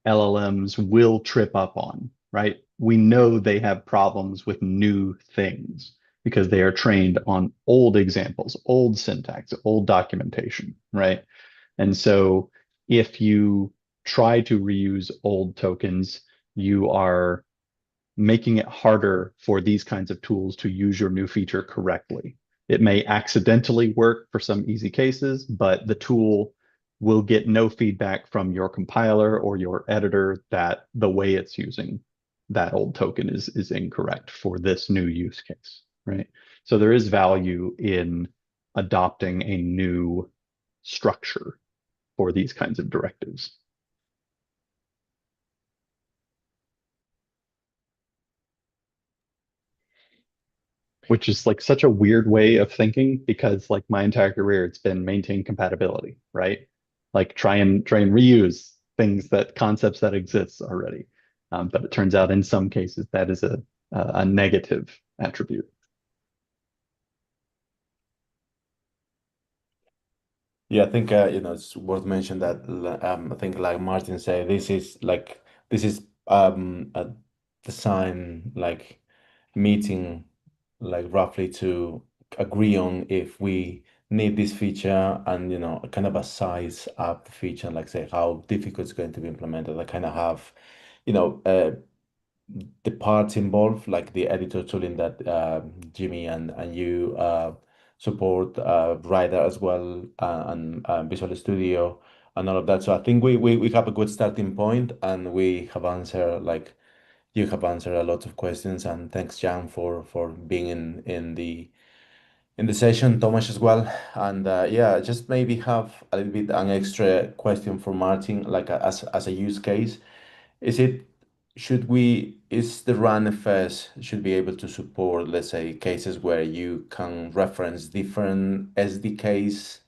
LLMs will trip up on, right? We know they have problems with new things because they are trained on old examples, old syntax, old documentation, right? And so if you try to reuse old tokens, you are making it harder for these kinds of tools to use your new feature correctly. It may accidentally work for some easy cases, but the tool will get no feedback from your compiler or your editor that the way it's using that old token is incorrect for this new use case, right? So there is value in adopting a new structure for these kinds of directives. Which is like such a weird way of thinking because like my entire career, it's been maintain compatibility, right? Like try and reuse things that concepts that exist already. But it turns out in some cases that is a negative attribute. Yeah, I think it's worth mentioning that I think like Martin said, this is a design like meeting like roughly to agree on if we need this feature and kind of a size up the feature, like say how difficult it's going to be implemented. I kind of have you know uh, the parts involved, like the editor tooling that Jimmy and you support, Rider as well, and Visual Studio and all of that. So I think we have a good starting point, and we have answered like you have answered a lot of questions. And thanks, Jan, for being in the session, Thomas as well. And yeah, just maybe have a little bit an extra question for Martin, like as a use case. Is it is the RunFS should be able to support, let's say, cases where you can reference different SDKs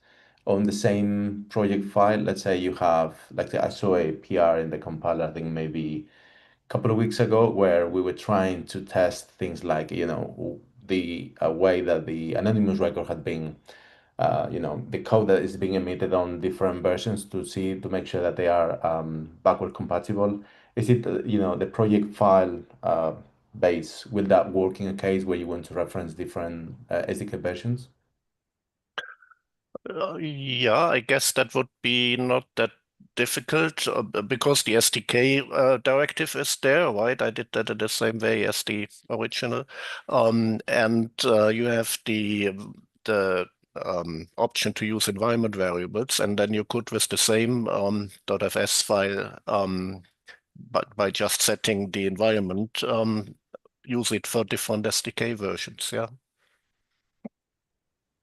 on the same project file? Let's say you have, like I saw a PR in the compiler, I think maybe a couple of weeks ago, where we were trying to test things like, the way that the anonymous record had been the code that is being emitted on different versions to make sure that they are backward compatible. Is it, the project file base, will that work in a case where you want to reference different SDK versions? Yeah, I guess that would be not that difficult because the SDK directive is there, right? I did that in the same way as the original. And you have the option to use environment variables, and then you could, with the same .fs file, but by just setting the environment, use it for different SDK versions. Yeah.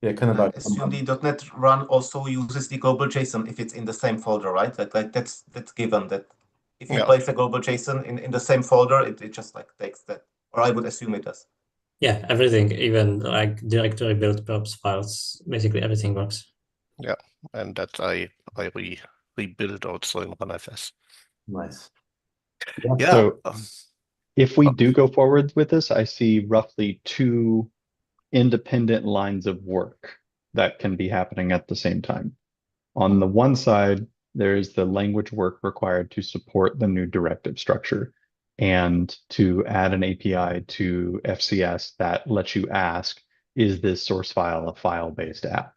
Yeah, kind of I like assume the .NET Run also uses the global JSON if it's in the same folder, right? That's given that if you place a global JSON in the same folder, it just like takes that, or I would assume it does. Yeah, everything, even like directory build perps files, basically everything works. Yeah, and that I rebuild also in RunFS. Nice. Yeah. So if we do go forward with this, I see roughly 2 independent lines of work that can be happening at the same time. On the one side, there's the language work required to support the new directive structure and to add an API to FCS that lets you ask, is this source file a file-based app?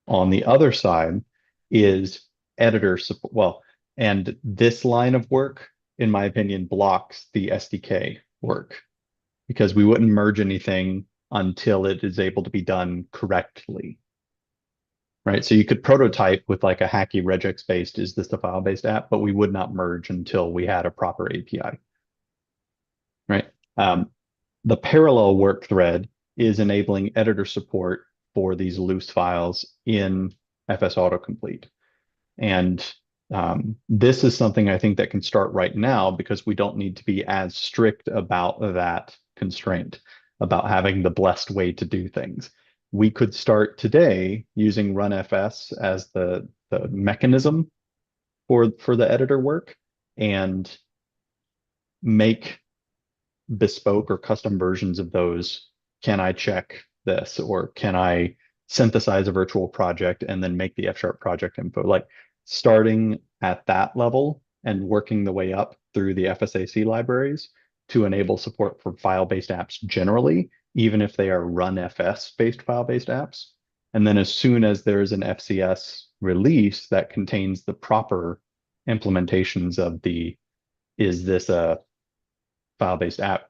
On the other side is editor support. Well, and this line of work, in my opinion, blocks the SDK work because we wouldn't merge anything until it is able to be done correctly. Right. So you could prototype with like a hacky regex based, is this a file based app? But we would not merge until we had a proper API. Right. The parallel work thread is enabling editor support for these loose files in FS autocomplete. And this is something I think that can start right now because we don't need to be as strict about that constraint about having the blessed way to do things. We could start today using runfs as the mechanism for the editor work and make bespoke or custom versions of those. Can I check this, or can I synthesize a virtual project and then make the F# project info? Like starting at that level and working the way up through the FSAC libraries to enable support for file-based apps generally, even if they are runfs-based file-based apps. And then as soon as there's an FCS release that contains the proper implementations of the, is this a file-based app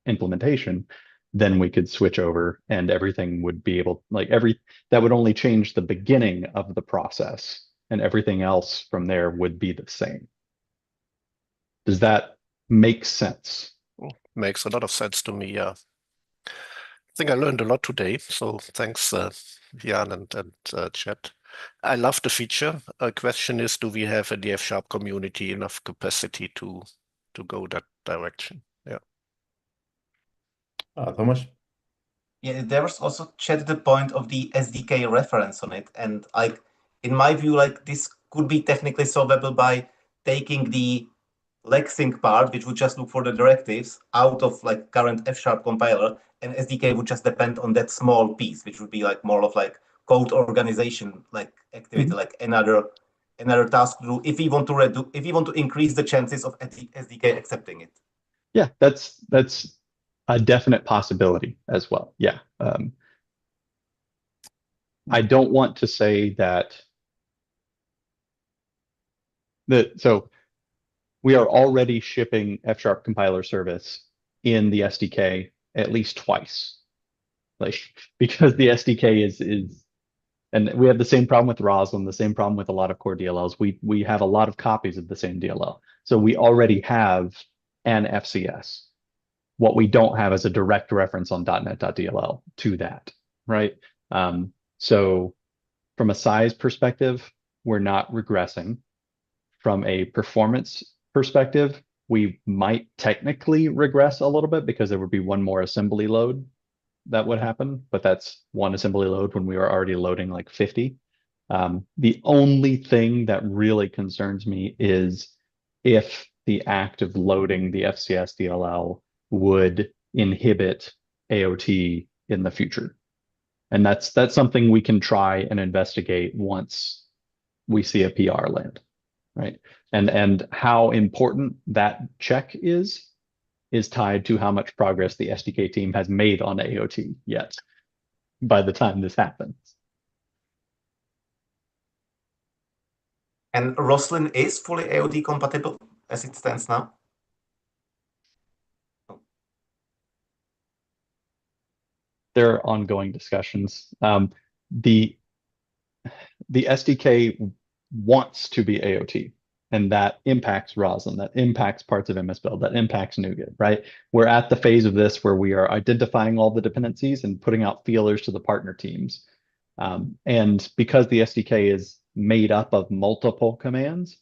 implementation, then we could switch over and everything would be able, like that would only change the beginning of the process, and everything else from there would be the same. Does that make sense? Makes a lot of sense to me, yeah. I think I learned a lot today, so thanks, Jan and chat. I love the feature. Question is, do we have in the F# community enough capacity to go that direction? Yeah. Thomas? Yeah, there was also chat the point of the SDK reference on it, and like in my view, like this could be technically solvable by taking the Lexing part, which would just look for the directives, out of like current F# compiler, and SDK would just depend on that small piece, which would be like more of like code organization like activity, like another task to do if we want to increase the chances of SDK accepting it. Yeah, that's a definite possibility as well. Yeah. I don't want to say that so we are already shipping F# compiler service in the SDK at least twice, like because the SDK is, and we have the same problem with Roslyn, the same problem with a lot of core DLLs. We have a lot of copies of the same DLL, so we already have an FCS. What we don't have is a direct reference on .NET.dll to that, right? So from a size perspective, we're not regressing. From a performance perspective, we might technically regress a little bit because there would be one more assembly load that would happen, but that's one assembly load when we were already loading like 50. The only thing that really concerns me is if the act of loading the FCS DLL would inhibit AOT in the future. And that's something we can try and investigate once we see a PR land, right? And how important that check is tied to how much progress the SDK team has made on AOT yet by the time this happens. And Roslyn is fully AOT compatible as it stands now? There are ongoing discussions. The SDK wants to be AOT, and that impacts Roslyn, that impacts parts of MS Build, that impacts NuGet, right? We're at the phase of this where we are identifying all the dependencies and putting out feelers to the partner teams. And because the SDK is made up of multiple commands,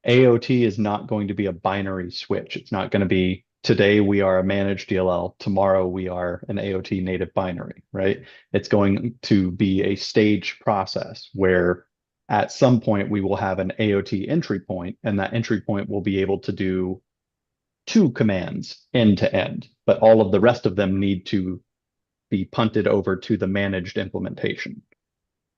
AOT is not going to be a binary switch. It's not going to be today we are a managed DLL, tomorrow we are an AOT native binary, right? It's going to be a staged process where at some point we will have an AOT entry point, and that entry point will be able to do 2 commands end to end, but all of the rest of them need to be punted over to the managed implementation,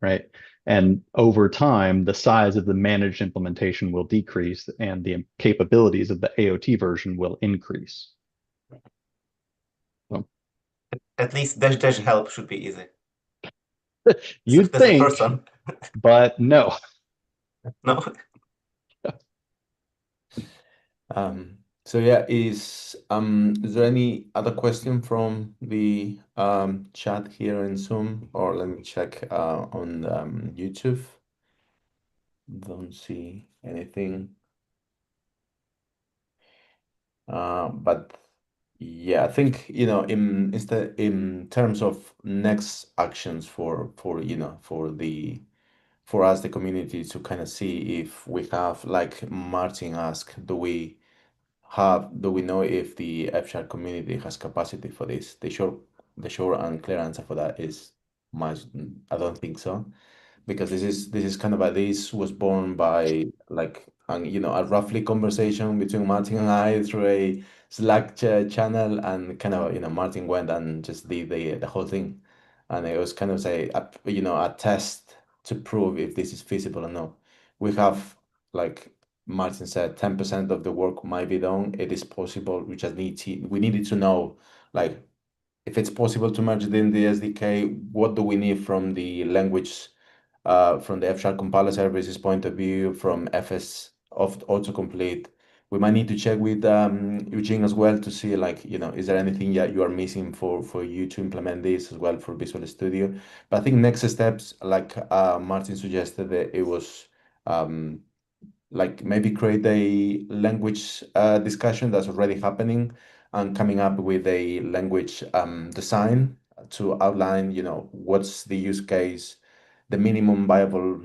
right? And over time, the size of the managed implementation will decrease and the capabilities of the AOT version will increase. So, at least dash help should be easy. You'd think, but no. No. So yeah, is there any other question from the chat here in Zoom, or let me check on YouTube? Don't see anything. But yeah, I think in terms of next actions for us, the community, to kind of see if we have, like Martin asked, do we do we know if the F# community has capacity for this? The short and clear answer for that is much. I don't think so, because this is kind of this was born by like a roughly conversation between Martin and I through a Slack channel, and kind of Martin went and just did the whole thing, and it was kind of a test to prove if this is feasible or not. We have, like Martin said, 10% of the work might be done. It is possible. We needed to know, like, if it's possible to merge it in the SDK, what do we need from the language, from the F# compiler services point of view, from FS of autocomplete. We might need to check with Eugene as well to see, like, is there anything that you are missing for you to implement this as well for Visual Studio. But I think next steps, like Martin suggested, that it was like maybe create a language discussion that's already happening, and coming up with a language design to outline, what's the use case, the minimum viable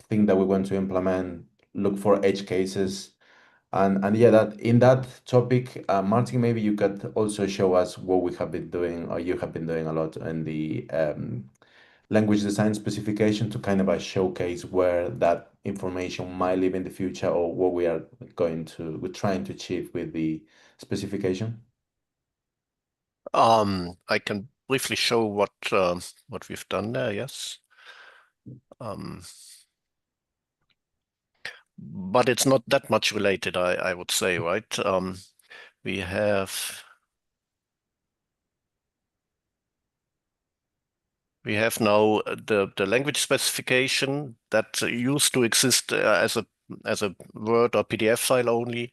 thing that we want to implement, look for edge cases. And yeah, that in that topic, Martin, maybe you could also show us what we have been doing, or you have been doing a lot in the language design specification, to kind of showcase where that information might live in the future, or what we're trying to achieve with the specification. I can briefly show what we've done there. Yes. But it's not that much related, I would say, right? We have now the language specification that used to exist as a Word or PDF file only.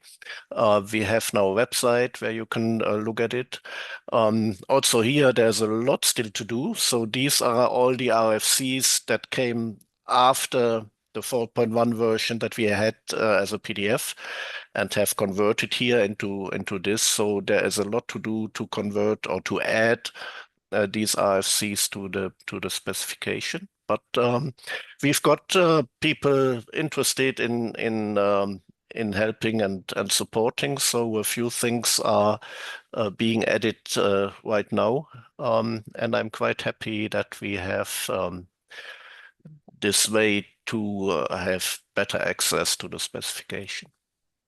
We have now a website where you can look at it. Also here, there's a lot still to do. So these are all the RFCs that came after the 4.1 version that we had as a PDF, and have converted here into this. So there is a lot to do to convert or to add these RFCs to the specification. But we've got people interested in helping and supporting. So a few things are being added right now, and I'm quite happy that we have this way to have better access to the specification.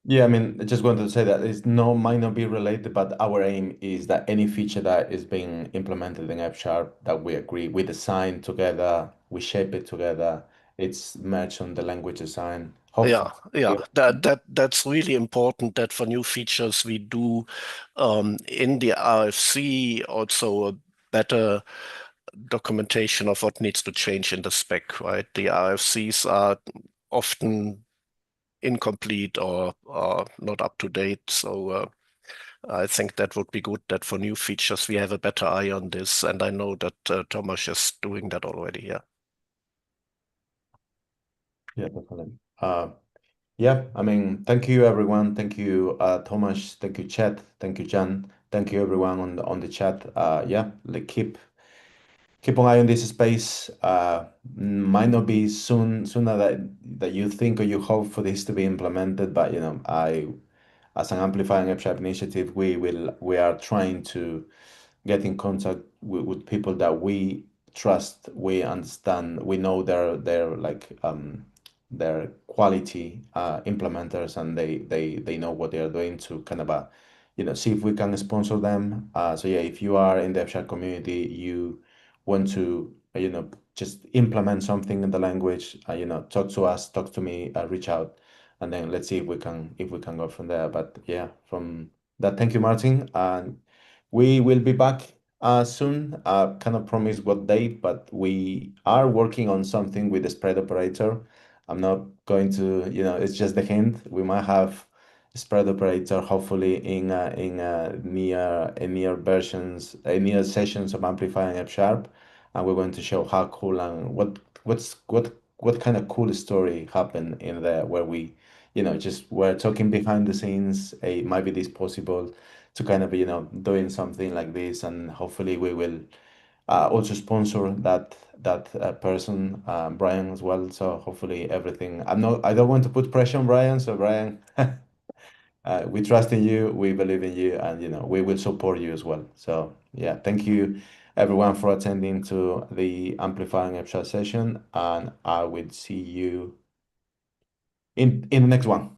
Yeah, I mean, I just wanted to say that might not be related, but our aim is that any feature that is being implemented in F#, that we agree, we design together, we shape it together, it's merged on the language design. Yeah. That's really important, that for new features we do in the RFC also a better documentation of what needs to change in the spec, right? The RFCs are often incomplete or not up to date. So I think that would be good, that for new features we have a better eye on this, and I know that Thomas is doing that already. Yeah. Yeah, definitely. Yeah, I mean, thank you everyone. Thank you, Thomas. Thank you, Chet. Thank you, Jan. Thank you everyone on the chat. Yeah, like keep an eye on this space. Might not be sooner that you think or you hope for this to be implemented, but as an Amplifying F# initiative, we are trying to get in contact with people that we trust, we understand, we know they're like they're quality implementers, and they know what they are doing, to kind of see if we can sponsor them. So yeah, if you are in the F# community, you want to just implement something in the language, talk to us, talk to me, reach out, and then let's see if we can go from there. But yeah, from that, thank you, Martin, and we will be back soon. Cannot promise what date, but we are working on something with the spread operator. I'm not going to, it's just the hint. We might have a spread operator hopefully in near versions, near sessions of Amplifying F#, and we're going to show how cool and what kind of cool story happened in there, where we, just we're talking behind the scenes. It might be this possible to kind of, doing something like this, and hopefully we will also sponsor that person, Brian, as well. So hopefully everything. I don't want to put pressure on Brian, so Brian, We trust in you, we believe in you, and we will support you as well. So yeah, thank you everyone for attending to the Amplifying App Chat session, and I will see you in the next one.